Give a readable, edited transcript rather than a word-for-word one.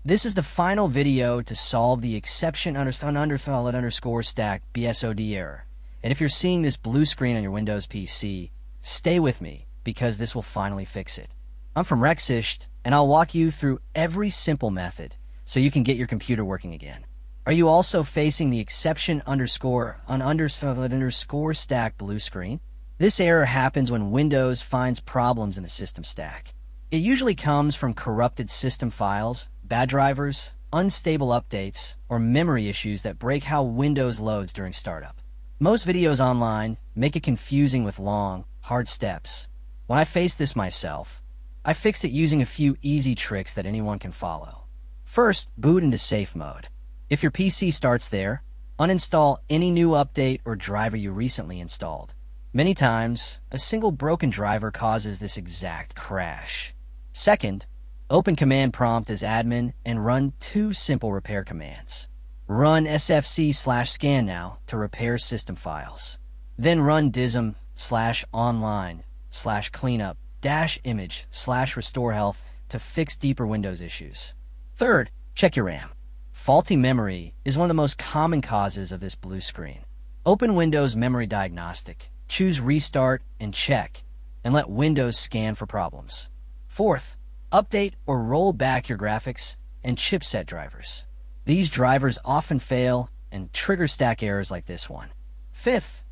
This is the final video to solve the exception INVALID_stack BSOD error. And if you're seeing this blue screen on your Windows PC, stay with me because this will finally fix it. I'm from Rexisht, and I'll walk you through every simple method so you can get your computer working again. Are you also facing the exception INVALID_stack blue screen? This error happens when Windows finds problems in the system stack. It usually comes from corrupted system files, bad drivers, unstable updates, or memory issues that break how Windows loads during startup. Most videos online make it confusing with long, hard steps. When I faced this myself, I fixed it using a few easy tricks that anyone can follow. First, boot into safe mode. If your PC starts there, uninstall any new update or driver you recently installed. Many times, a single broken driver causes this exact crash. Second, open command prompt as admin and run two simple repair commands. Run sfc/scan now to repair system files. Then run dism/online/cleanup-image/restore health to fix deeper Windows issues. Third, check your RAM. Faulty memory is one of the most common causes of this blue screen. Open Windows Memory Diagnostic, choose Restart and Check, and let Windows scan for problems. Fourth, update or roll back your graphics and chipset drivers. These drivers often fail and trigger stack errors like this one. Fifth,